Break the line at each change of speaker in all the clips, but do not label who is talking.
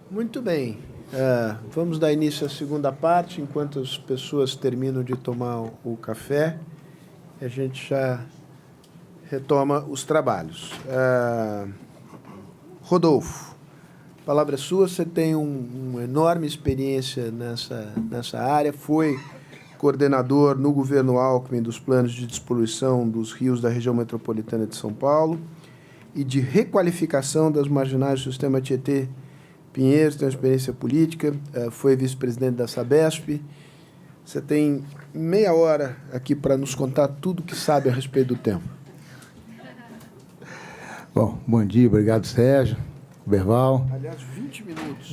Muito bem. Vamos dar início à segunda parte, enquanto as pessoas terminam de tomar o café, a gente já retoma os trabalhos. Rodolfo, a palavra é sua, você tem uma enorme experiência nessa área, foi coordenador no governo Alckmin dos planos de despoluição dos rios da região metropolitana de São Paulo e de requalificação das marginais do sistema Tietê Pinheiros, tem uma experiência política, foi vice-presidente da Sabesp. Você tem meia hora aqui para nos contar tudo que sabe a respeito do tema.
Bom dia, obrigado, Sérgio, Berval.
Aliás, 20 minutos.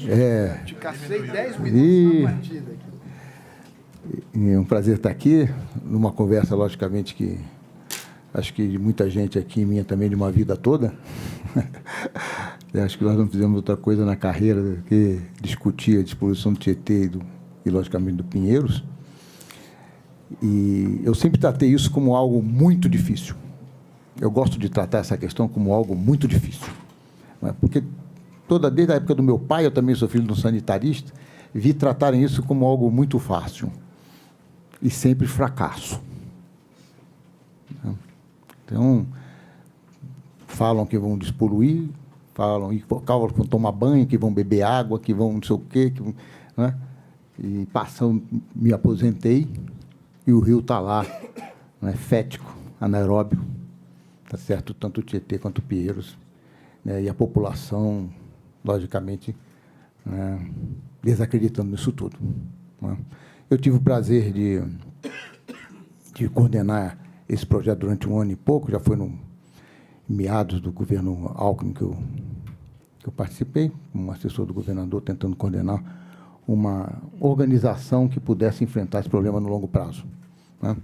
Te
cacei 10 minutos na partida aqui.
É um prazer estar aqui, numa conversa, logicamente, que acho que muita gente aqui, minha também, de uma vida toda. Acho que nós não fizemos outra coisa na carreira do que discutir a despoluição do Tietê e, logicamente, do Pinheiros. E eu sempre tratei isso como algo muito difícil. Eu gosto de tratar essa questão como algo muito difícil. Porque desde a época do meu pai, eu também sou filho de um sanitarista, vi tratarem isso como algo muito fácil e sempre fracasso. Então, falam que vão despoluir, falam que vão tomar banho, que vão beber água, que vão não sei o quê, né? E me aposentei e o rio está lá, né, fético, anaeróbio, tá certo? Tanto o Tietê quanto o Pinheiros, né? E a população, logicamente, né, desacreditando nisso tudo, né? Eu tive o prazer de coordenar esse projeto durante um ano e pouco, já foi no meados do governo Alckmin que eu participei, como assessor do governador, tentando coordenar uma organização que pudesse enfrentar esse problema no longo prazo, né?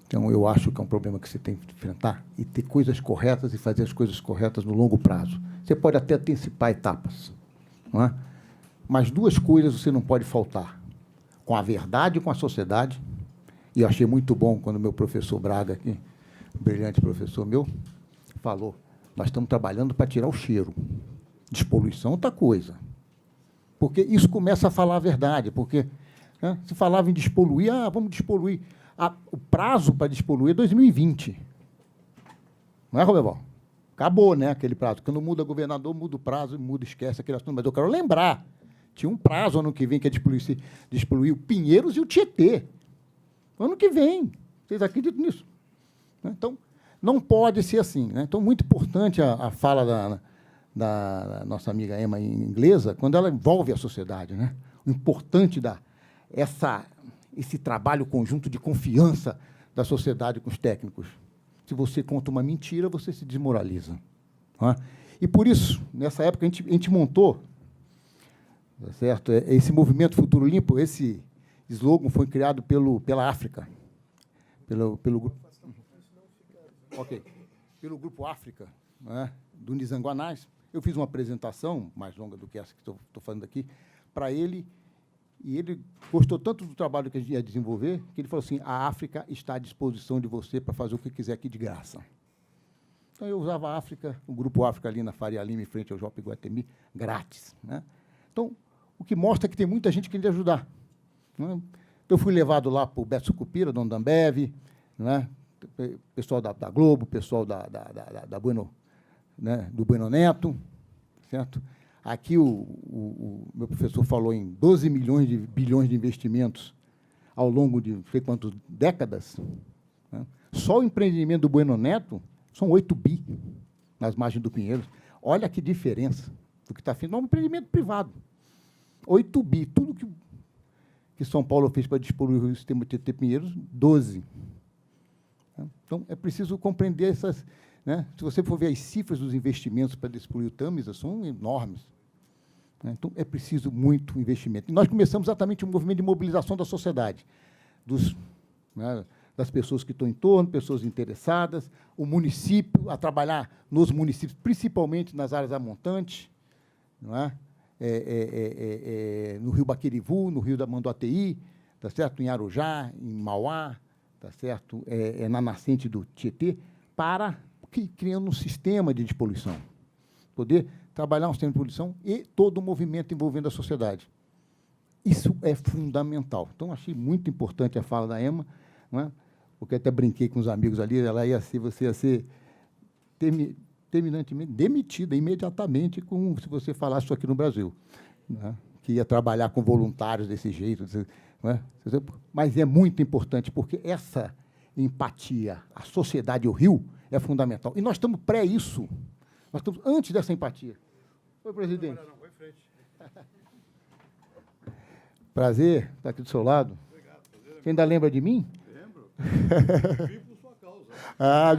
Então, eu acho que é um problema que você tem que enfrentar e ter coisas corretas e fazer as coisas corretas no longo prazo. Você pode até antecipar etapas, não é? Mas duas coisas você não pode faltar: com a verdade e com a sociedade. E eu achei muito bom quando o meu professor Braga, aqui, um brilhante professor meu, falou: nós estamos trabalhando para tirar o cheiro. Despoluição é outra coisa. Porque isso começa a falar a verdade. Porque, né, se falava em despoluir, vamos despoluir. O prazo para despoluir é 2020. Não é, Roberval? Acabou, né, aquele prazo. Quando muda governador, muda o prazo, esquece aquele assunto. Mas eu quero lembrar, tinha um prazo ano que vem que é despoluir o Pinheiros e o Tietê. Ano que vem. Vocês acreditam nisso? Então, não pode ser assim, né? Então, muito importante a fala da nossa amiga Emma inglesa, quando ela envolve a sociedade, né? O importante esse trabalho conjunto de confiança da sociedade com os técnicos. Se você conta uma mentira, você se desmoraliza, não é? E, por isso, nessa época, a gente montou, tá certo? Esse movimento Futuro Limpo, esse slogan foi criado pela África, pelo grupo... Ok. Pelo Grupo África, né, do Nizanguanais. Eu fiz uma apresentação, mais longa do que essa que estou fazendo aqui, para ele, e ele gostou tanto do trabalho que a gente ia desenvolver, que ele falou assim: a África está à disposição de você para fazer o que quiser aqui de graça. Então, eu usava a África, o Grupo África ali na Faria Lima, em frente ao Shopping Iguatemi, grátis, né? Então, o que mostra que tem muita gente querendo ajudar, né? Eu fui levado lá por Beto Sucupira, dono da Ambev, né? Pessoal da Globo, pessoal da Bueno, né, do Bueno Neto, certo? Aqui o meu professor falou em 12 bilhões de investimentos ao longo de não sei quantas décadas, né? Só o empreendimento do Bueno Neto são 8 bi nas margens do Pinheiros. Olha que diferença do que está feito. É um empreendimento privado. 8 bi, tudo que São Paulo fez para despoluir o sistema Tietê Pinheiros, 12. Então, é preciso compreender essas, né? Se você for ver as cifras dos investimentos para despoluir o Tâmisa, são enormes, né? Então, é preciso muito investimento. E nós começamos exatamente um movimento de mobilização da sociedade, né, das pessoas que estão em torno, pessoas interessadas, o município, a trabalhar nos municípios, principalmente nas áreas amontantes, não é? No Rio Baquerivu, no Rio da Manduateí, tá certo? Em Arujá, em Mauá, tá certo? Na nascente do Tietê, criando um sistema de despoluição. poder trabalhar um sistema de poluição e todo o movimento envolvendo a sociedade. Isso é fundamental. Então, achei muito importante a fala da Ema, não é? Porque até brinquei com os amigos ali, você ia ser terminantemente demitida imediatamente se você falasse isso aqui no Brasil, né? Que ia trabalhar com voluntários desse jeito, não é? Mas é muito importante, porque essa empatia, a sociedade e o Rio, é fundamental. E nós estamos pré-isso. Nós estamos antes dessa empatia. Oi, presidente.
Não, vai em frente.
Prazer estar aqui do seu lado.
Obrigado. Prazer.
Você ainda lembra de mim?
Lembro. Vim por sua causa.
Ah,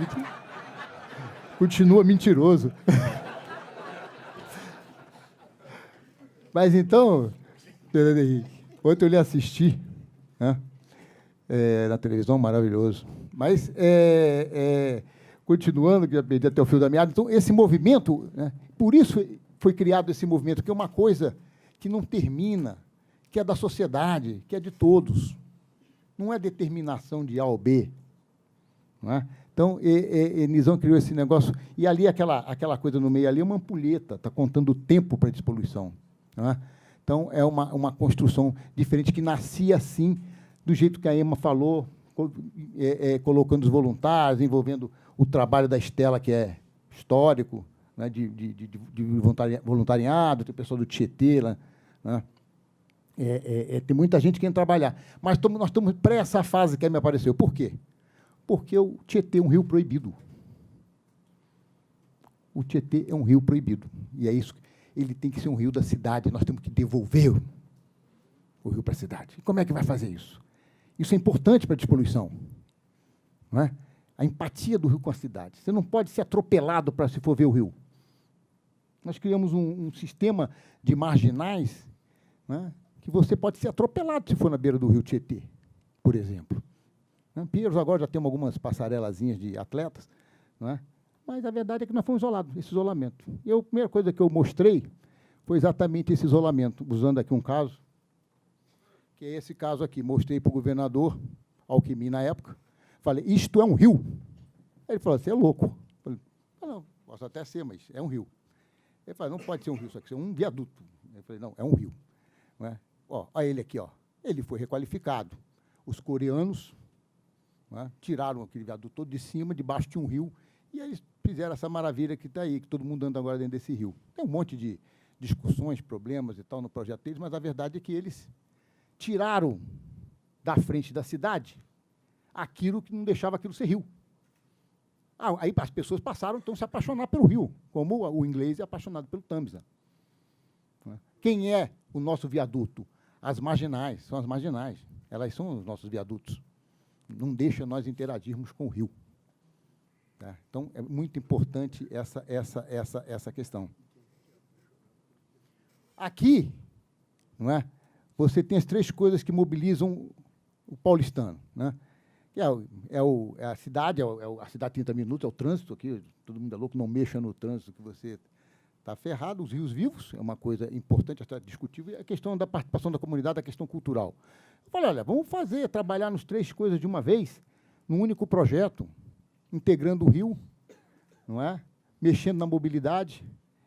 continua mentiroso. Mas então, Fernando Henrique, ontem eu lhe assisti, né, na televisão, maravilhoso. Mas, continuando, que já perdi até o fio da meada, então, esse movimento, né, por isso foi criado esse movimento, que é uma coisa que não termina, que é da sociedade, que é de todos. Não é determinação de A ou B. Não é? Então, Nizam criou esse negócio, e ali aquela coisa no meio ali é uma ampulheta, está contando o tempo para a despoluição. Não é? Então, é uma construção diferente, que nascia assim, do jeito que a Ema falou, colocando os voluntários, envolvendo o trabalho da Estela, que é histórico, né, de voluntariado, tem o pessoal do Tietê lá, né? Tem muita gente querendo trabalhar. Mas nós estamos pré essa fase que me apareceu. Por quê? Porque o Tietê é um rio proibido. O Tietê é um rio proibido. E é isso. Ele tem que ser um rio da cidade. Nós temos que devolver o rio para a cidade. E como é que vai fazer isso? Isso é importante para a despoluição. Não é? A empatia do rio com a cidade. Você não pode ser atropelado para se for ver o rio. Nós criamos um sistema de marginais, né, que você pode ser atropelado se for na beira do rio Tietê, por exemplo. Pinheiros agora já temos algumas passarelazinhas de atletas, não é? Mas a verdade é que nós fomos isolados, esse isolamento. E a primeira coisa que eu mostrei foi exatamente esse isolamento, usando aqui um caso, que é esse caso aqui. Mostrei para o governador Alckmin na época, falei, isto é um rio. Ele falou, você é louco. Eu falei, não, posso até ser, mas é um rio. Ele falou, não pode ser um rio, isso aqui é um viaduto. Eu falei, não, é um rio. Não é? Olha ele aqui, ó. Ele foi requalificado. Os coreanos, não é, tiraram aquele viaduto todo de cima, debaixo de um rio, e eles fizeram essa maravilha que está aí, que todo mundo anda agora dentro desse rio. Tem um monte de discussões, problemas e tal no projeto deles, mas a verdade é que eles tiraram da frente da cidade aquilo que não deixava aquilo ser rio. Aí as pessoas passaram, então, a se apaixonar pelo rio, como o inglês é apaixonado pelo Tamisa. Quem é o nosso viaduto? As marginais, são as marginais. Elas são os nossos viadutos. Não deixa nós interagirmos com o rio. Tá? Então, é muito importante essa questão. Aqui, não é, você tem as três coisas que mobilizam o paulistano. Né? Que é a cidade, a cidade 30 minutos, é o trânsito aqui, todo mundo é louco, não mexa no trânsito que você está ferrado. Os rios vivos é uma coisa importante, até discutível, e a questão da participação da comunidade, a questão cultural. Eu falei, olha, vamos trabalhar nas três coisas de uma vez, num único projeto, integrando o rio, não é? Mexendo na mobilidade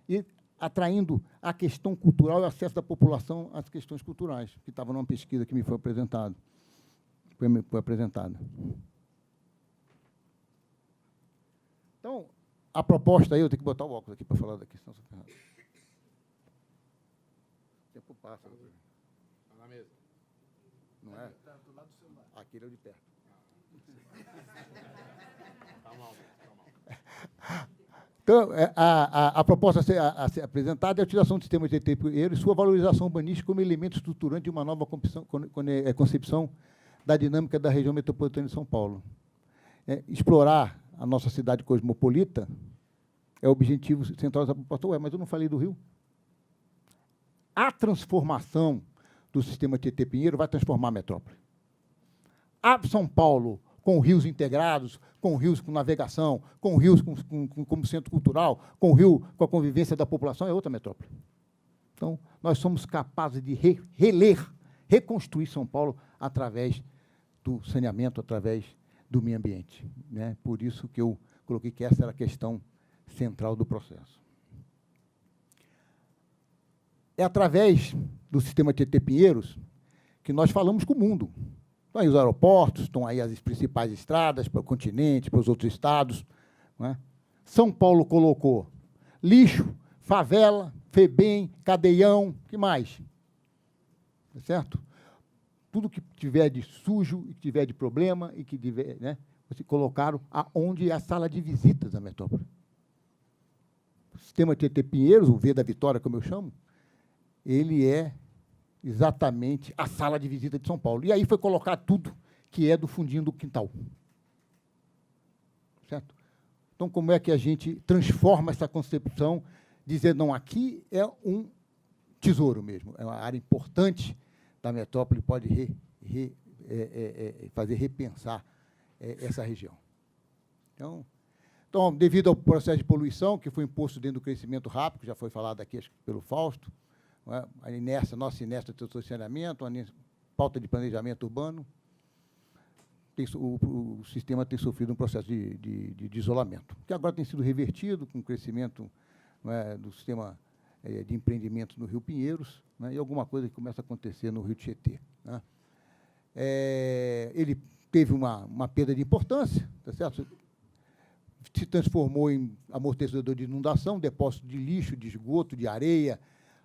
e atraindo a questão cultural e o acesso da população às questões culturais, que estava numa pesquisa que me foi apresentada. Foi apresentada. Então, a proposta aí, eu tenho que botar o óculos aqui para falar da questão. O tempo passa.
Está na mesa.
Não é?
Está do lado do celular.
Aquele é o de perto.
Está mal, está mal.
Então, a proposta a ser apresentada é a utilização do sistema de Pinheiro e sua valorização urbanística como elemento estruturante de uma nova concepção da dinâmica da região metropolitana de São Paulo. Explorar a nossa cidade cosmopolita é o objetivo central da proposta. Mas eu não falei do Rio? A transformação do sistema Tietê-Pinheiro vai transformar a metrópole. A São Paulo, com rios integrados, com rios com navegação, com rios como centro cultural, com rio com a convivência da população, é outra metrópole. Então, nós somos capazes de reconstruir São Paulo através do saneamento, através do meio ambiente. Né? Por isso que eu coloquei que essa era a questão central do processo. é através do sistema Tietê-Pinheiros que nós falamos com o mundo. Estão aí os aeroportos, estão aí as principais estradas para o continente, para os outros estados. Não é? São Paulo colocou lixo, favela, FEBEM, cadeião, o que mais? Tá certo? Tudo que tiver de sujo, e que tiver de problema, e que tiver, né, vocês colocaram aonde é a sala de visitas da metrópole. O sistema Tietê-Pinheiros, o V da Vitória, como eu chamo, ele é exatamente a sala de visita de São Paulo. E aí foi colocar tudo que é do fundinho do quintal. Certo? Então, como é que a gente transforma essa concepção, dizendo, não, aqui é um tesouro mesmo, é uma área importante da metrópole, pode fazer repensar essa região. Então, devido ao processo de poluição, que foi imposto dentro do crescimento rápido, que já foi falado aqui acho, pelo Fausto, a inércia, nossa inércia do estacionamento, a falta de planejamento urbano, o sistema tem sofrido um processo de isolamento, que agora tem sido revertido com o crescimento do sistema de empreendimentos no Rio Pinheiros, e alguma coisa que começa a acontecer no Rio Tietê. Ele teve uma perda de importância, tá certo? Se transformou em amortecedor de inundação, depósito de lixo, de esgoto, de areia,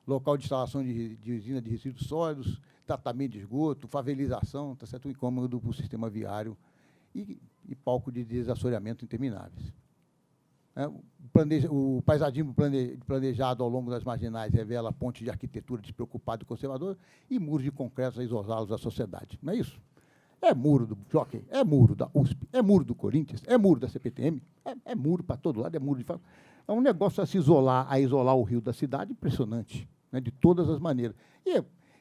local de instalação de usina de resíduos sólidos, tratamento de esgoto, favelização, tá certo? Um incômodo para o sistema viário e palco de desassoreamento intermináveis. O paisagismo planejado ao longo das marginais revela ponte de arquitetura despreocupada e conservadora e muros de concreto a isolá-los da sociedade. Não é isso? É muro do Jockey, é muro da USP, é muro do Corinthians, é muro da CPTM, é muro para todo lado, é muro de... É um negócio a isolar o rio da cidade impressionante, né, de todas as maneiras.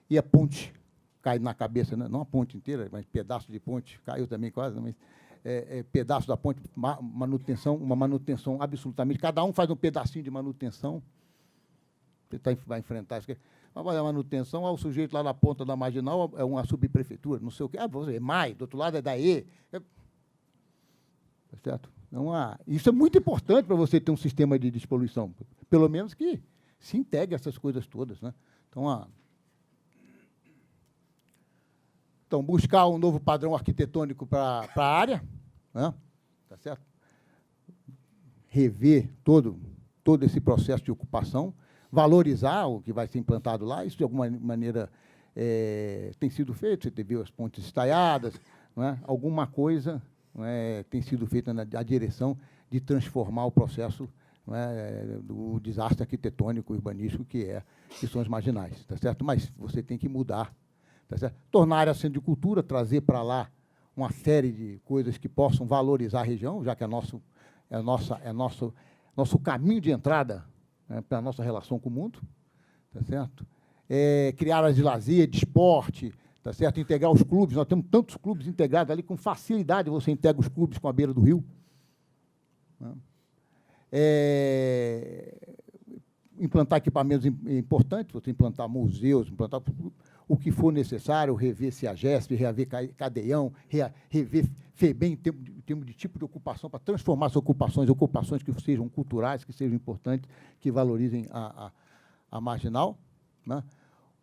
E a ponte cai na cabeça, né, não a ponte inteira, mas pedaço de ponte, caiu também quase, mas pedaço da ponte, uma manutenção absolutamente... Cada um faz um pedacinho de manutenção, você vai enfrentar isso aqui. Vai fazer a manutenção, o sujeito lá na ponta da marginal é uma subprefeitura, não sei o quê. Você é MAI, do outro lado é da E. Tá certo? Isso é muito importante para você ter um sistema de despoluição, pelo menos que se integre essas coisas todas. Né? Então, buscar um novo padrão arquitetônico para a área, né? Tá certo? Rever todo esse processo de ocupação, valorizar o que vai ser implantado lá, isso de alguma maneira tem sido feito, você viu as pontes estaiadas, não é? Alguma coisa tem sido feita na direção de transformar o processo do desastre arquitetônico urbanístico que são as marginais, tá certo? Mas você tem que mudar, tá certo? Tornar a área centro de cultura, trazer para lá uma série de coisas que possam valorizar a região, já que é nosso caminho de entrada, para a nossa relação com o mundo, tá certo? Criar áreas de lazer, de esporte, tá certo? Integrar os clubes, nós temos tantos clubes integrados ali, com facilidade você integra os clubes com a beira do rio. Né? Implantar equipamentos importantes, você implantar museus, implantar o que for necessário, rever CEAGESP, rever cadeião, rever FEBEM em termos de tipo de ocupação, para transformar as ocupações que sejam culturais, que sejam importantes, que valorizem a marginal. Né?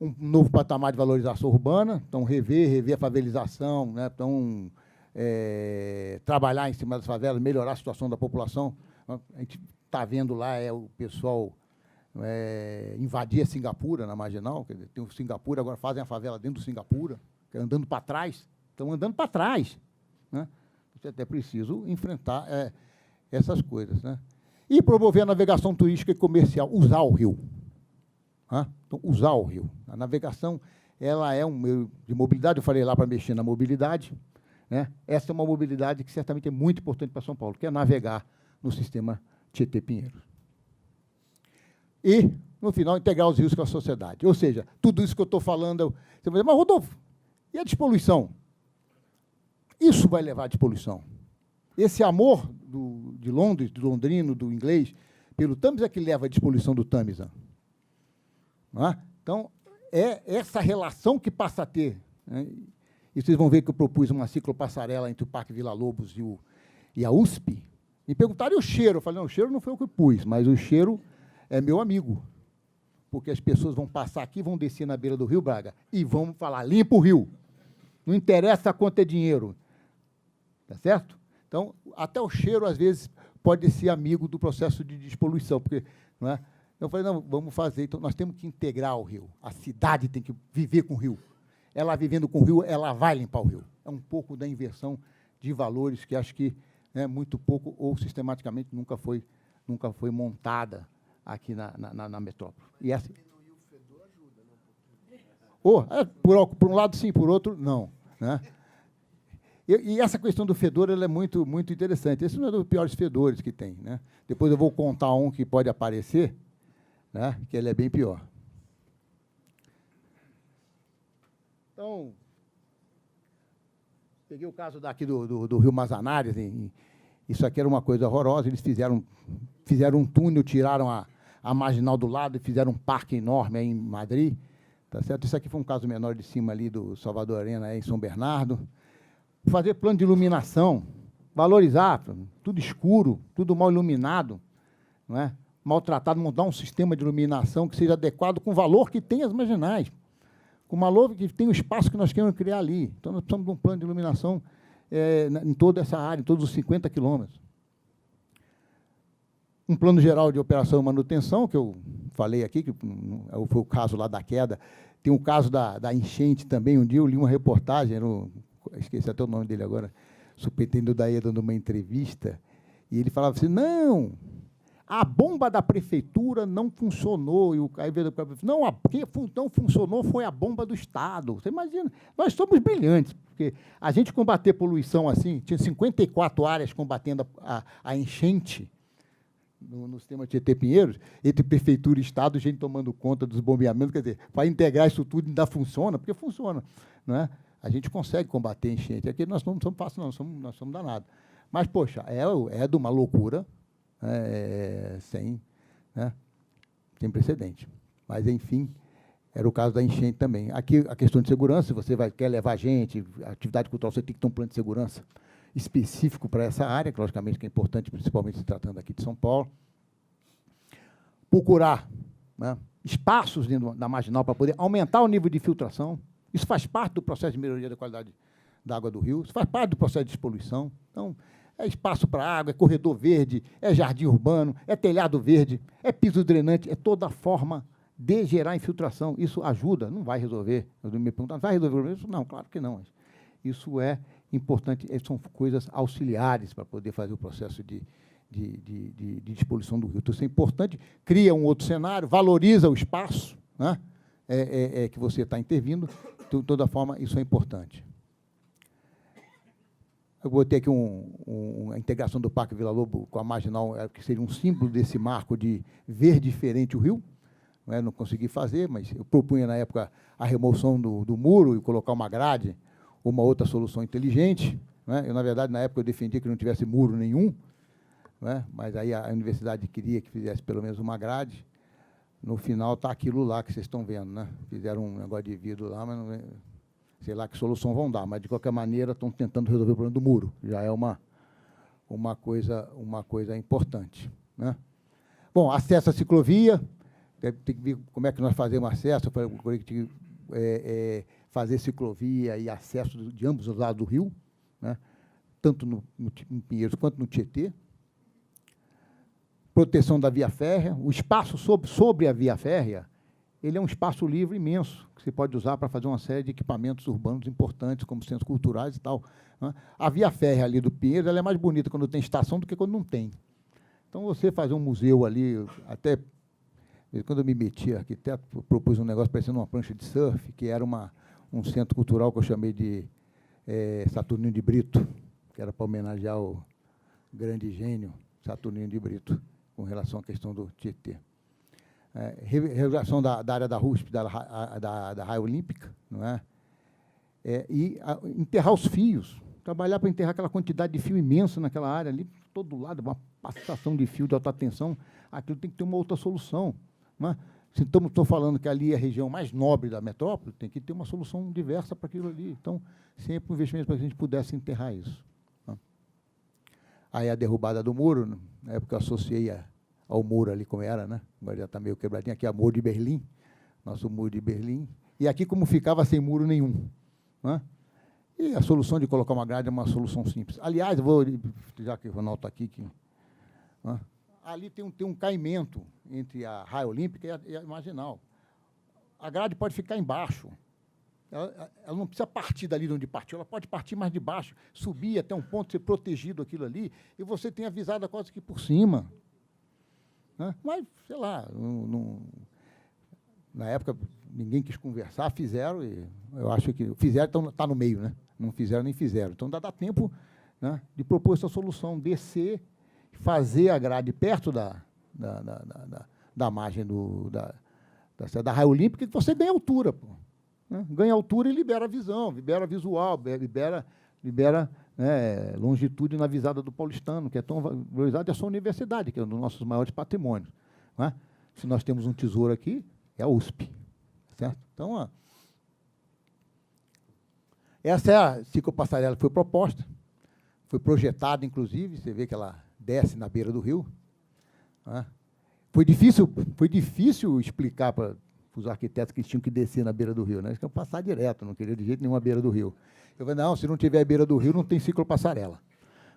Um novo patamar de valorização urbana, então rever a favelização, né? Então, trabalhar em cima das favelas, melhorar a situação da população. A gente está vendo lá o pessoal invadir a Singapura, na marginal, quer dizer, tem o Singapura, agora fazem a favela dentro do Singapura, andando para trás, estão andando para trás. Né? Você até preciso enfrentar essas coisas. Né? E promover a navegação turística e comercial, usar o rio. Então, usar o rio. A navegação ela é um meio de mobilidade, eu falei lá para mexer na mobilidade. Né? Essa é uma mobilidade que certamente é muito importante para São Paulo, que é navegar no sistema Tietê-Pinheiros. E, no final, integrar os rios com a sociedade. Ou seja, tudo isso que eu estou falando... Você vai dizer, mas, Rodolfo, e a despoluição? Isso vai levar à despoluição. Esse amor de Londres, do londrino, do inglês, pelo Tâmisa é que leva à despoluição do Tâmisa. Não é? Então, é essa relação que passa a ter. Né? E vocês vão ver que eu propus uma ciclopassarela entre o Parque Vila Lobos e a USP. Me perguntaram, e o cheiro? Eu falei, não, o cheiro não foi eu que pus, mas o cheiro é meu amigo. porque as pessoas vão passar aqui, vão descer na beira do rio Braga e vão falar, limpa o rio. Não interessa quanto é dinheiro. Tá certo? Então, até o cheiro, às vezes, pode ser amigo do processo de despoluição, porque, não é? Eu falei, não, vamos fazer, então nós temos que integrar o rio. A cidade tem que viver com o rio. Ela vivendo com o rio, ela vai limpar o rio. É um pouco da inversão de valores que acho que, né, muito pouco ou sistematicamente nunca foi montada aqui na metrópole. E essa... por um lado, sim, por outro, não. Né? E essa questão do fedor ela é muito, muito interessante. Esse não é dos piores fedores que tem. Né? Depois eu vou contar um que pode aparecer, né, que ele é bem pior. Então, peguei o caso daqui do Rio Mazanares. Isso aqui era uma coisa horrorosa. Eles fizeram um túnel, tiraram a marginal do lado e fizeram um parque enorme aí em Madrid. Tá certo? Isso aqui foi um caso menor de cima ali do Salvador Arena, aí em São Bernardo. Fazer plano de iluminação, valorizar, tudo escuro, tudo mal iluminado, não é? Maltratado, montar um sistema de iluminação que seja adequado com o valor que tem as marginais, com o valor que tem o espaço que nós queremos criar ali. Então, nós precisamos de um plano de iluminação em toda essa área, em todos os 50 quilômetros. Um plano geral de operação e manutenção, que eu falei aqui, que foi o caso lá da queda. Tem o caso da enchente também. Um dia eu li uma reportagem, esqueci até o nome dele agora, o superintendente da EA dando uma entrevista, e ele falava assim, não, a bomba da prefeitura não funcionou. E aí veio não, o que não funcionou foi a bomba do Estado. Você imagina, nós somos brilhantes, porque a gente combater poluição assim, tinha 54 áreas combatendo a enchente no sistema Tietê-Pinheiros, entre prefeitura e Estado, gente tomando conta dos bombeamentos, quer dizer, para integrar isso tudo ainda funciona, porque funciona, não é? A gente consegue combater enchente. Aqui nós não somos fáceis, não, nós somos danados. Mas, poxa, é de uma loucura sem precedente. Mas, enfim, era o caso da enchente também. Aqui, a questão de segurança, se você quer levar gente, atividade cultural, você tem que ter um plano de segurança específico para essa área, que, logicamente, que é importante, principalmente se tratando aqui de São Paulo. Procurar, né, espaços dentro da marginal para poder aumentar o nível de filtração. Isso faz parte do processo de melhoria da qualidade da água do rio, isso faz parte do processo de despoluição. Então, é espaço para água, é corredor verde, é jardim urbano, é telhado verde, é piso drenante, é toda forma de gerar infiltração. Isso ajuda, não vai resolver. Eu me pergunto, vai resolver isso? Não, claro que não. Isso é importante, são coisas auxiliares para poder fazer o processo de despoluição do rio. Então, isso é importante, cria um outro cenário, valoriza o espaço, né, que você está intervindo. De toda forma, isso é importante. Eu botei aqui a integração do Parque Vila Lobo com a marginal, que seria um símbolo desse marco de ver diferente o rio. Não consegui fazer, mas eu propunha, na época, a remoção do muro e colocar uma grade, uma outra solução inteligente. Eu, na verdade, na época, eu defendia que não tivesse muro nenhum, mas aí a universidade queria que fizesse pelo menos uma grade. No final, está aquilo lá que vocês estão vendo. Né? Fizeram um negócio de vidro lá, mas não sei lá que solução vão dar. Mas, de qualquer maneira, estão tentando resolver o problema do muro. Já é uma coisa importante. Né? Bom, acesso à ciclovia. Tem que ver como é que nós fazemos acesso. Eu falei que fazer ciclovia e acesso de ambos os lados do rio, né? Tanto no Pinheiros quanto no Tietê. Proteção da via férrea. O espaço sobre a via férrea, ele é um espaço livre imenso, que você pode usar para fazer uma série de equipamentos urbanos importantes, como centros culturais e tal. Né? A via férrea ali do Pinheiros ela é mais bonita quando tem estação do que quando não tem. Então, você fazer um museu ali, até quando eu me meti, arquiteto, propus um negócio parecendo uma prancha de surf, que era um centro cultural que eu chamei de Saturnino de Brito, que era para homenagear o grande gênio Saturnino de Brito, com relação à questão do Tietê. Regulação da área da RUSP, da Raia Olímpica, não é? E enterrar os fios, trabalhar para enterrar aquela quantidade de fio imensa naquela área ali, todo lado, uma passação de fio de alta tensão, aquilo tem que ter uma outra solução. Não é? Se estou falando que ali é a região mais nobre da metrópole, tem que ter uma solução diversa para aquilo ali. Então, sempre um investimento para que a gente pudesse enterrar isso. Aí a derrubada do muro, na época eu associei ao muro ali como era, né? Agora já está meio quebradinho. Aqui é o Muro de Berlim, nosso Muro de Berlim. E aqui como ficava sem muro nenhum, né? E a solução de colocar uma grade é uma solução simples. Aliás, já que o Ronaldo está aqui, né? Ali tem um caimento entre a raia olímpica e a marginal. A grade pode ficar embaixo. Ela não precisa partir dali de onde partiu, ela pode partir mais de baixo, subir até um ponto, ser protegido aquilo ali, e você tem a visada quase que por cima. Né? Mas, sei lá, na época ninguém quis conversar, fizeram, e eu acho que fizeram, então está no meio, né? Não fizeram nem fizeram. Então dá tempo, né, de propor essa solução, descer, fazer a grade perto da margem da raia olímpica, e você ganha altura, pô. Né? Ganha altura e libera a visão, libera visual, libera né, longitude na visada do paulistano, que é tão valorizado, é a sua universidade, que é um dos nossos maiores patrimônios. Né? Se nós temos um tesouro aqui, é a USP. Certo? Então, essa é a ciclopassarela que foi proposta, foi projetada, inclusive, você vê que ela desce na beira do rio. Né? Foi difícil explicar para os arquitetos que tinham que descer na beira do rio, né? Eles queriam passar direto, não queria de jeito nenhum a beira do rio. Eu falei, não, se não tiver a beira do rio, não tem ciclopassarela.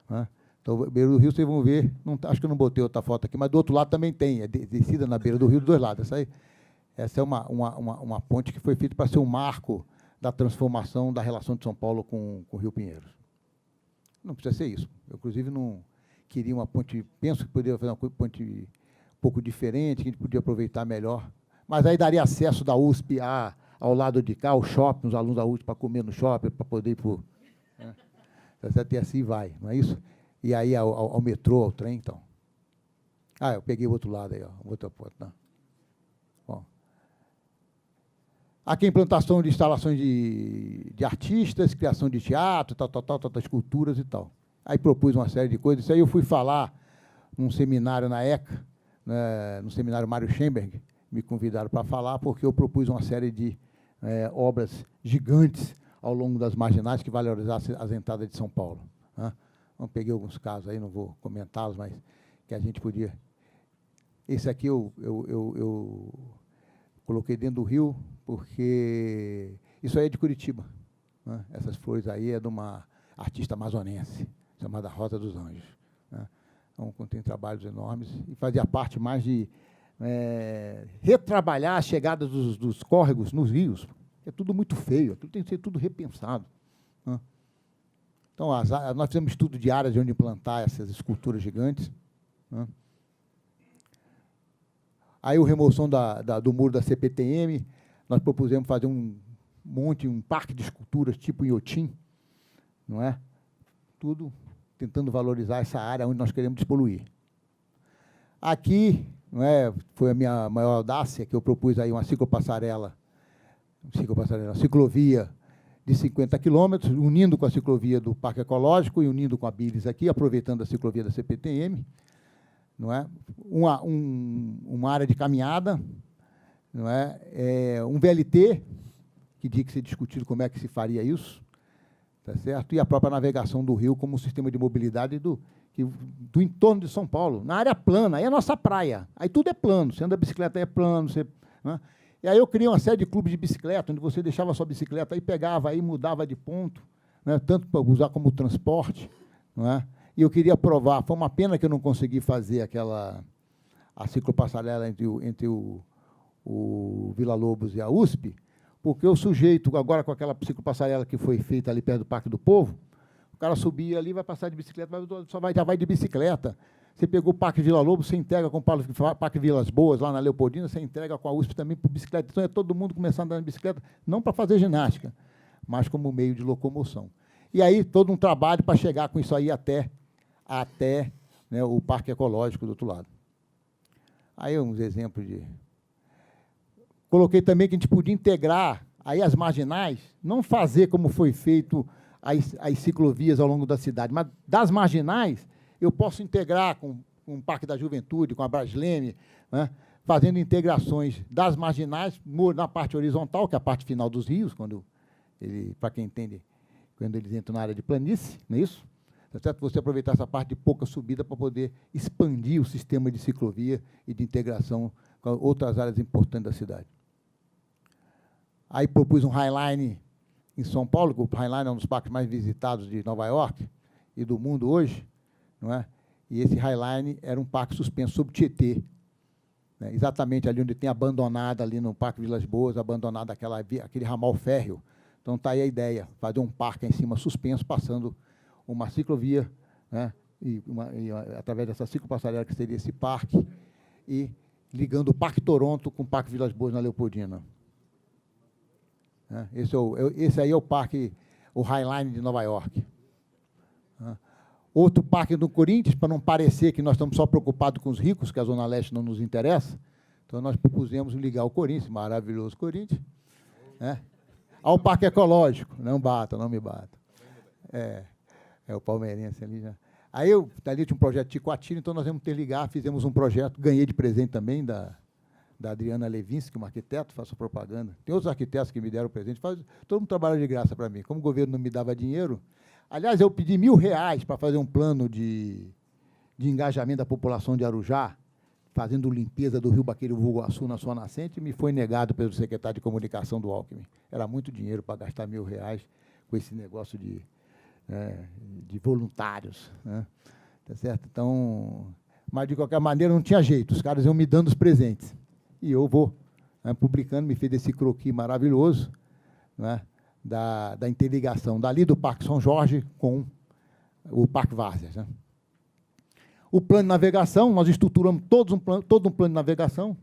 Né? Então, a beira do rio, vocês vão ver, acho que eu não botei outra foto aqui, mas do outro lado também tem, é descida na beira do rio dos dois lados. Essa é uma ponte que foi feita para ser um marco da transformação da relação de São Paulo com o Rio Pinheiros. Não precisa ser isso. Eu, inclusive, não queria uma ponte, penso que poderia fazer uma ponte um pouco diferente, que a gente podia aproveitar melhor. Mas aí daria acesso da USP ao lado de cá, ao shopping, os alunos da USP para comer no shopping, para poder ir para o... Né? E assim vai, não é isso? E aí ao metrô, ao trem, então. Eu peguei o outro lado aí, ó, outra foto. Não. Bom. Aqui a implantação de instalações de artistas, criação de teatro, esculturas e tal. Aí propus uma série de coisas. Isso aí eu fui falar num seminário na ECA, né, no seminário Mário Schemberg, me convidaram para falar, porque eu propus uma série de obras gigantes ao longo das marginais que valorizassem as entradas de São Paulo. Né? Então, peguei alguns casos aí, não vou comentá-los, mas que a gente podia... Esse aqui eu coloquei dentro do rio, porque isso aí é de Curitiba. Né? Essas flores aí é de uma artista amazonense, chamada Rosa dos Anjos. Né? Então, contém trabalhos enormes e fazia parte mais de retrabalhar a chegada dos córregos nos rios. É tudo muito feio, tudo tem que ser tudo repensado. Né? Então, nós fizemos estudo de áreas de onde implantar essas esculturas gigantes. Né? Aí, a remoção do muro da CPTM, nós propusemos fazer um parque de esculturas tipo Inhotim, não é? Tudo tentando valorizar essa área onde nós queremos despoluir. Aqui, não é, foi a minha maior audácia, que eu propus aí uma ciclovia de 50 quilômetros, unindo com a ciclovia do Parque Ecológico e unindo com a Bires aqui, aproveitando a ciclovia da CPTM, não é? Uma área de caminhada, não é? Um VLT, que tinha que ser discutido como é que se faria isso, tá certo? E a própria navegação do rio como um sistema de mobilidade do entorno de São Paulo, na área plana, aí é a nossa praia, aí tudo é plano, você anda de bicicleta, aí é plano, né? E aí eu criei uma série de clubes de bicicleta, onde você deixava a sua bicicleta, aí pegava, aí mudava de ponto, né? Tanto para usar como transporte, não é? E eu queria provar, foi uma pena que eu não consegui fazer a ciclopassarela entre o Vila Lobos e a USP, porque o sujeito, agora com aquela ciclopassarela que foi feita ali perto do Parque do Povo, o cara subia ali, vai passar de bicicleta, já vai de bicicleta. Você pegou o Parque Vila Lobos, você entrega com o Parque Vilas Boas, lá na Leopoldina, você entrega com a USP também por bicicleta. Então, é todo mundo começando a andar de bicicleta, não para fazer ginástica, mas como meio de locomoção. E aí, todo um trabalho para chegar com isso aí até né, o Parque Ecológico do outro lado. Aí, uns exemplos de... Coloquei também que a gente podia integrar aí as marginais, não fazer como foi feito as ciclovias ao longo da cidade, mas das marginais eu posso integrar com o Parque da Juventude, com a Brasleme, né, fazendo integrações das marginais na parte horizontal, que é a parte final dos rios, para quem entende, quando eles entram na área de planície, não é isso? tá certo? Você aproveitar essa parte de pouca subida para poder expandir o sistema de ciclovia e de integração com outras áreas importantes da cidade. Aí propus um Highline em São Paulo, que o Highline é um dos parques mais visitados de Nova York e do mundo hoje, não é? E esse Highline era um parque suspenso sobre Tietê, né? Exatamente ali onde tem abandonada, ali no Parque Vilas Boas, abandonada aquele ramal férreo. Então, está aí a ideia, fazer um parque em cima suspenso, passando uma ciclovia, né? Através dessa ciclopassarela que seria esse parque, e ligando o Parque Toronto com o Parque Vilas Boas na Leopoldina. Esse aí é o parque, o Highline de Nova York. Outro parque do Corinthians, para não parecer que nós estamos só preocupados com os ricos, que a Zona Leste não nos interessa, então nós propusemos ligar o Corinthians, maravilhoso Corinthians, né, ao Parque Ecológico. Não me bata. É o palmeirense ali já. Aí ali tinha um projeto de Ticoatira, então nós vamos ligar, fizemos um projeto, ganhei de presente também da Adriana Levinsky, uma arquiteta, faço propaganda. Tem outros arquitetos que me deram presente, todo mundo trabalha de graça para mim. Como o governo não me dava dinheiro, aliás, eu pedi R$1.000 para fazer um plano de engajamento da população de Arujá, fazendo limpeza do Rio Baqueiro Vulguaçu na sua nascente, e me foi negado pelo secretário de comunicação do Alckmin. Era muito dinheiro para gastar R$1.000 com esse negócio de voluntários, né? Tá certo? Então, mas, de qualquer maneira, não tinha jeito, os caras iam me dando os presentes. E eu vou, né, publicando, me fez esse croquis maravilhoso, né, da interligação dali do Parque São Jorge com o Parque Várzeas, né. O plano de navegação, nós estruturamos todo um plano de navegação,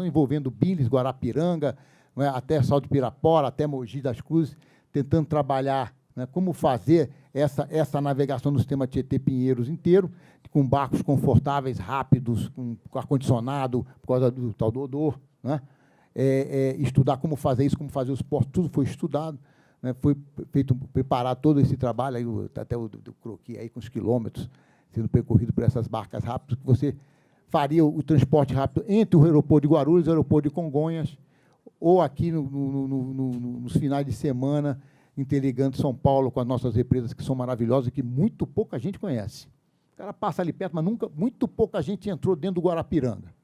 envolvendo Biles, Guarapiranga, né, até Salto de Pirapora, até Mogi das Cruzes, tentando trabalhar, né, como fazer essa navegação no sistema Tietê-Pinheiros inteiro, com barcos confortáveis, rápidos, com ar-condicionado, por causa do tal do odor, né? Estudar como fazer isso, como fazer os portos, tudo foi estudado, né? Foi preparar todo esse trabalho, aí, até o croquis aí com os quilômetros sendo percorrido por essas barcas rápidas, que você faria o transporte rápido entre o aeroporto de Guarulhos e o aeroporto de Congonhas, ou aqui nos finais de semana, interligando São Paulo com as nossas represas, que são maravilhosas e que muito pouca gente conhece. O cara passa ali perto, mas muito pouca gente entrou dentro do Guarapiranga.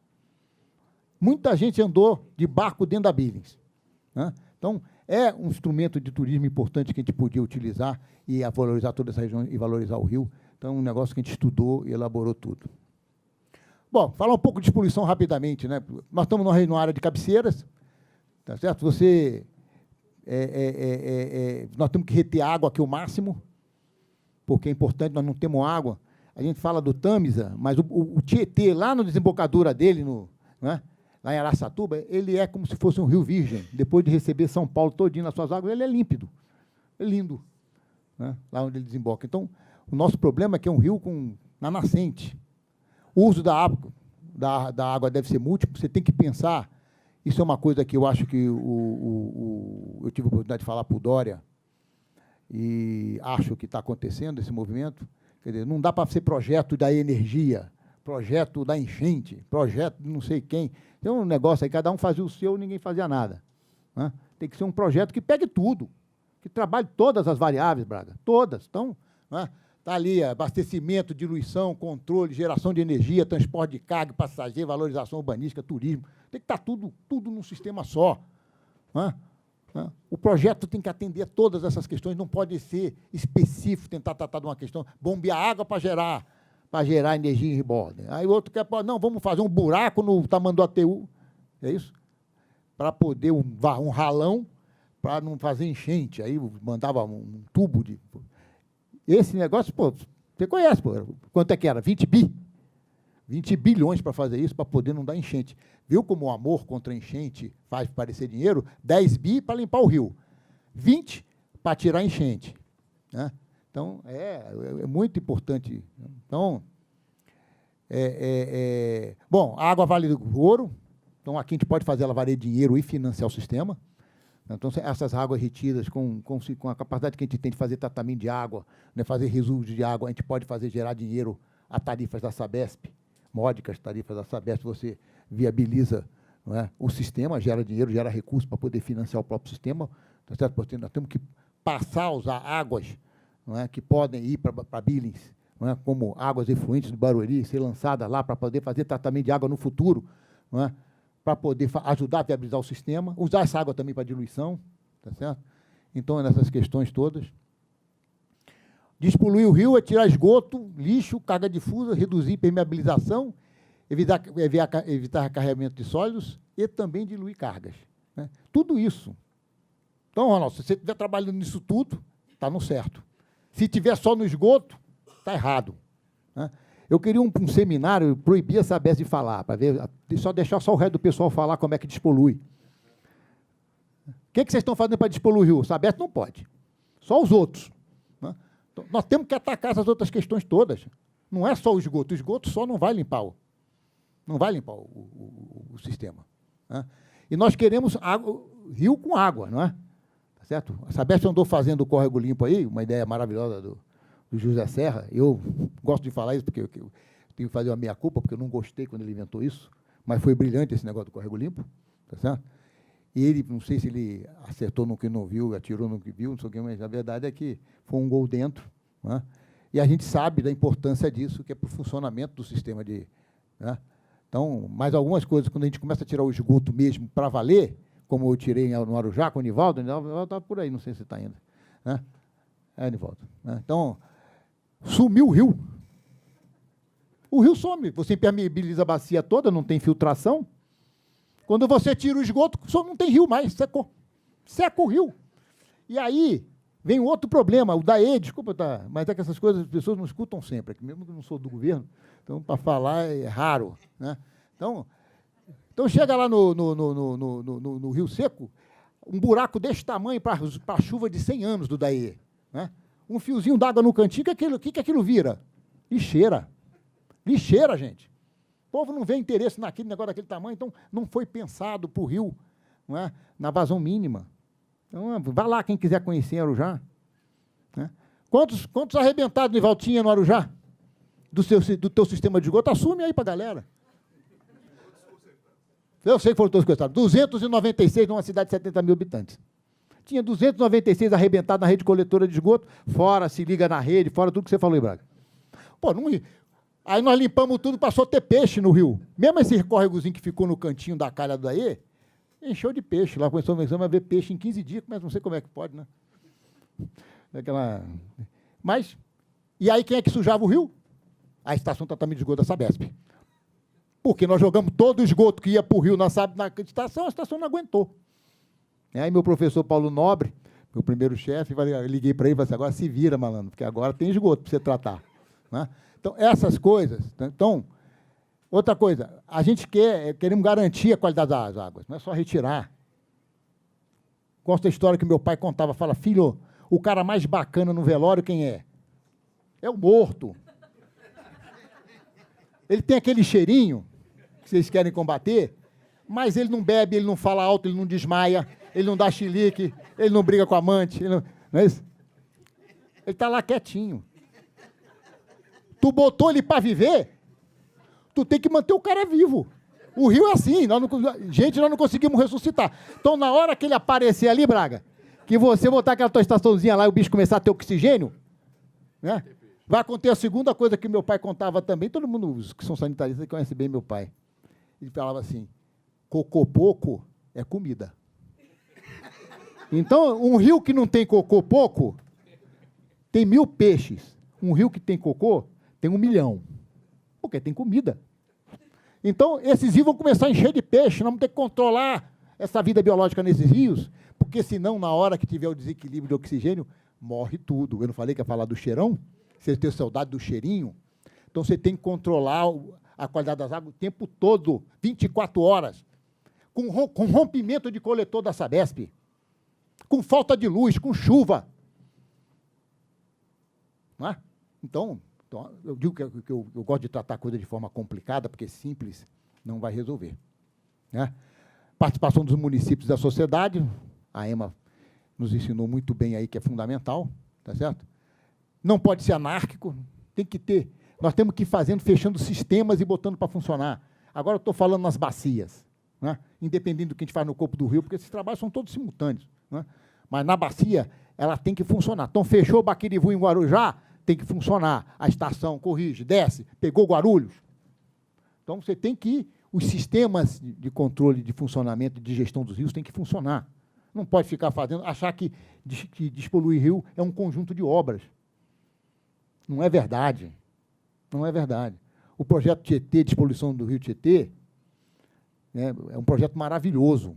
Muita gente andou de barco dentro da Billings, né? Então, é um instrumento de turismo importante que a gente podia utilizar e valorizar toda essa região e valorizar o rio. Então, é um negócio que a gente estudou e elaborou tudo. Bom, falar um pouco de poluição rapidamente, né? Nós estamos numa área de cabeceiras, tá certo? Nós temos que reter água aqui o máximo, porque é importante, nós não temos água. A gente fala do Tâmisa, mas o Tietê, lá na desembocadura dele, né, lá em Araçatuba, ele é como se fosse um rio virgem. Depois de receber São Paulo todinho nas suas águas, ele é límpido, é lindo, né, lá onde ele desemboca. Então, o nosso problema é que é um rio na nascente. O uso da água deve ser múltiplo, você tem que pensar. Isso é uma coisa que eu acho que eu tive a oportunidade de falar para o Dória, e acho que está acontecendo esse movimento. Quer dizer, não dá para ser projeto da energia, projeto da enchente, projeto de não sei quem. Tem um negócio aí, cada um fazia o seu, ninguém fazia nada, né? Tem que ser um projeto que pegue tudo, que trabalhe todas as variáveis, Braga, todas. Então, né, está ali abastecimento, diluição, controle, geração de energia, transporte de carga, passageiro, valorização urbanística, turismo. Tem que estar tudo num sistema só, né? O projeto tem que atender a todas essas questões, não pode ser específico, tentar tratar de uma questão, bombear água para gerar energia em riborda. Aí o outro quer, não, vamos fazer um buraco no Tamanduateú, é isso? Para poder um ralão, para não fazer enchente. Aí mandava um tubo de... Esse negócio, pô, você conhece, pô, quanto é que era? 20 bilhões para fazer isso, para poder não dar enchente. Viu como o amor contra a enchente faz parecer dinheiro? 10 bi para limpar o rio, 20 para tirar a enchente, né? Então, é muito importante. Então, bom, a água vale ouro, então aqui a gente pode fazer ela valer dinheiro e financiar o sistema. Então, essas águas retidas, com a capacidade que a gente tem de fazer tratamento de água, né, fazer resíduos de água, a gente pode fazer gerar dinheiro a tarifas da Sabesp, módicas tarifas da Sabesp, você viabiliza, não é, o sistema, gera dinheiro, gera recursos para poder financiar o próprio sistema, tá certo? Porque nós temos que passar a usar águas, não é, que podem ir para Billings, não é, como águas efluentes do Barueri, ser lançadas lá para poder fazer tratamento de água no futuro, não é, para poder ajudar a viabilizar o sistema, usar essa água também para diluição, tá certo? Então, é nessas questões todas. Despoluir o rio é tirar esgoto, lixo, carga difusa, reduzir permeabilização, evitar acarreamento de sólidos e também diluir cargas, né? Tudo isso. Então, Ronaldo, se você estiver trabalhando nisso tudo, está no certo. Se estiver só no esgoto, está errado, né? Eu queria um seminário, proibir a Sabesp de falar, para ver, deixar só o resto do pessoal falar como é que despolui. O que vocês estão fazendo para despoluir o rio? A Sabesp não pode. Só os outros, né? Então, nós temos que atacar essas outras questões todas. Não é só o esgoto só não vai limpar o sistema, né? E nós queremos água, rio com água, não é? Tá certo? A Sabesp andou fazendo o córrego limpo aí, uma ideia maravilhosa do José Serra. Eu gosto de falar isso porque eu tenho que fazer uma meia-culpa, porque eu não gostei quando ele inventou isso, mas foi brilhante esse negócio do córrego limpo, tá certo? E ele, não sei se ele acertou no que não viu, atirou no que viu, não sei o que, mas a verdade é que foi um gol dentro, né? E a gente sabe da importância disso, que é para o funcionamento do sistema de... né? Então, mais algumas coisas, quando a gente começa a tirar o esgoto mesmo para valer, como eu tirei no Arujá com o Nivaldo está por aí, não sei se está ainda, né? Nivaldo, né? Então, sumiu o rio. O rio some, você impermeabiliza a bacia toda, não tem filtração. Quando você tira o esgoto, só não tem rio mais, secou. Seca o rio. E aí vem outro problema, o DAE, desculpa, tá, mas é que essas coisas as pessoas não escutam sempre, mesmo que eu não sou do governo, então, para falar é raro, né? Então chega lá no Rio Seco, um buraco desse tamanho para a chuva de 100 anos do DAE, né? Um fiozinho d'água no cantinho, o que aquilo vira? Lixeira. Lixeira, gente. O povo não vê interesse naquele negócio daquele tamanho, então não foi pensado para o rio, não é? Na vazão mínima. Então, vá lá quem quiser conhecer Arujá, né? Quantos arrebentados, Nivaldo, tinha no Arujá? Do teu sistema de esgoto? Assume aí para a galera. Eu sei que foram todos coitados. 296 numa cidade de 70 mil habitantes. Tinha 296 arrebentados na rede coletora de esgoto, fora se liga na rede, fora tudo que você falou aí, Braga. Pô, não... Aí nós limpamos tudo, passou a ter peixe no rio. Mesmo esse córregozinho que ficou no cantinho da calha do Daê, encheu de peixe. Lá começamos a ver peixe em 15 dias, mas não sei como é que pode, né? Mas, e aí quem é que sujava o rio? A estação de tratamento de esgoto da Sabesp. Porque nós jogamos todo o esgoto que ia para o rio na estação, a estação não aguentou. Aí meu professor Paulo Nobre, meu primeiro chefe, eu liguei para ele e falei assim, agora se vira, malandro, porque agora tem esgoto para você tratar, né? Então, essas coisas. Então, outra coisa, a gente queremos garantir a qualidade das águas, não é só retirar. Gosto da história que meu pai contava, fala, filho, o cara mais bacana no velório, quem é? É o morto. Ele tem aquele cheirinho que vocês querem combater, mas ele não bebe, ele não fala alto, ele não desmaia, ele não dá chilique, ele não briga com a amante, não é isso? Ele está lá quietinho. Tu botou ele para viver, tu tem que manter o cara vivo. O rio é assim, nós não conseguimos ressuscitar. Então, na hora que ele aparecer ali, Braga, que você botar aquela tua estaçãozinha lá e o bicho começar a ter oxigênio, né? Vai acontecer a segunda coisa que meu pai contava também, todo mundo, os que são sanitaristas, conhece bem meu pai. Ele falava assim, cocô pouco é comida. Então, um rio que não tem cocô pouco, tem 1000 peixes. Um rio que tem cocô, tem 1 milhão. Porque tem comida. Então, esses rios vão começar a encher de peixe, nós vamos ter que controlar essa vida biológica nesses rios, porque senão, na hora que tiver o desequilíbrio de oxigênio, morre tudo. Eu não falei que ia falar do cheirão? Você tem saudade do cheirinho? Então, você tem que controlar a qualidade das águas o tempo todo, 24 horas, com rompimento de coletor da Sabesp, com falta de luz, com chuva. Não é? Então, eu digo que eu gosto de tratar a coisa de forma complicada, porque simples não vai resolver, né? Participação dos municípios da sociedade, a EMA nos ensinou muito bem aí que é fundamental, tá certo? Não pode ser anárquico, tem que ter. Nós temos que ir fazendo, fechando sistemas e botando para funcionar. Agora eu estou falando nas bacias, né? Independente do que a gente faz no corpo do rio, porque esses trabalhos são todos simultâneos, né? Mas na bacia, ela tem que funcionar. Então, fechou o Baquirivu em Guarujá, tem que funcionar. A estação corrige, desce, pegou Guarulhos. Então, você tem que... Os sistemas de controle de funcionamento e de gestão dos rios têm que funcionar. Não pode ficar fazendo... Achar que despoluir rio é um conjunto de obras. Não é verdade. Não é verdade. O projeto Tietê, despoluição do rio Tietê, né, é um projeto maravilhoso.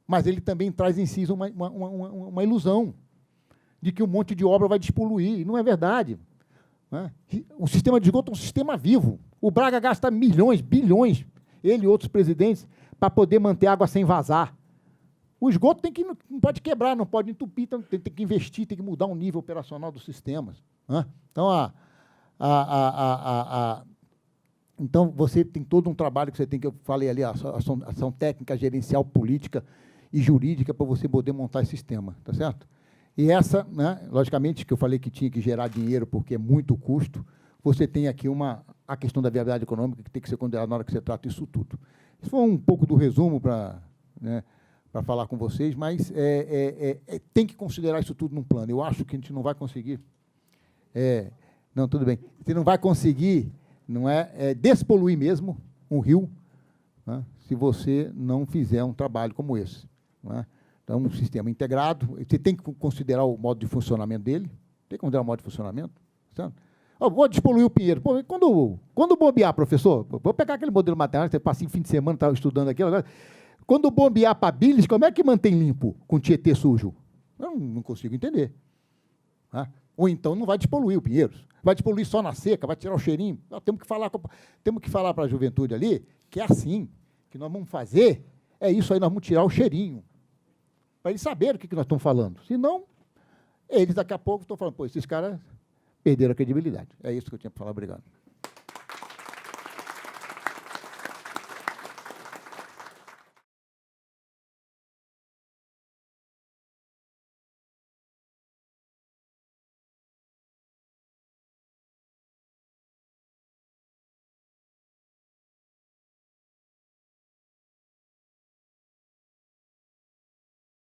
Mas ele também traz em si uma ilusão de que um monte de obra vai despoluir. Não é verdade. Né? O sistema de esgoto é um sistema vivo. O Braga gasta milhões, bilhões, ele e outros presidentes, para poder manter a água sem vazar. O esgoto não pode quebrar, não pode entupir, então tem que investir, tem que mudar o nível operacional dos sistemas. Né? Então, então, você tem todo um trabalho que você tem, que eu falei ali, a ação técnica, gerencial, política e jurídica para você poder montar esse sistema, tá certo? E essa, né, logicamente, que eu falei que tinha que gerar dinheiro porque é muito custo, você tem aqui a questão da viabilidade econômica que tem que ser considerada na hora que você trata isso tudo. Isso foi um pouco do resumo para falar com vocês, mas tem que considerar isso tudo num plano. Eu acho que a gente não vai conseguir... não, tudo bem. Você não vai conseguir despoluir mesmo um rio, né, se você não fizer um trabalho como esse. Né? Então, um sistema integrado, você tem que considerar o modo de funcionamento dele, tem que considerar o modo de funcionamento. Certo? Vou despoluir o Pinheiro. Pô, quando bombear, professor, vou pegar aquele modelo matemático, você passa em fim de semana, estava estudando aqui, agora, quando bombear para Bilis, como é que mantém limpo com Tietê sujo? Eu não consigo entender. Né? Ou então não vai despoluir o Pinheiros, vai despoluir só na seca, vai tirar o cheirinho. Temos que falar para a juventude ali que é assim, que nós vamos fazer, é isso aí, nós vamos tirar o cheirinho, para eles saberem o que nós estamos falando. Senão, eles daqui a pouco estão falando, pô, esses caras perderam a credibilidade. É isso que eu tinha para falar, obrigado.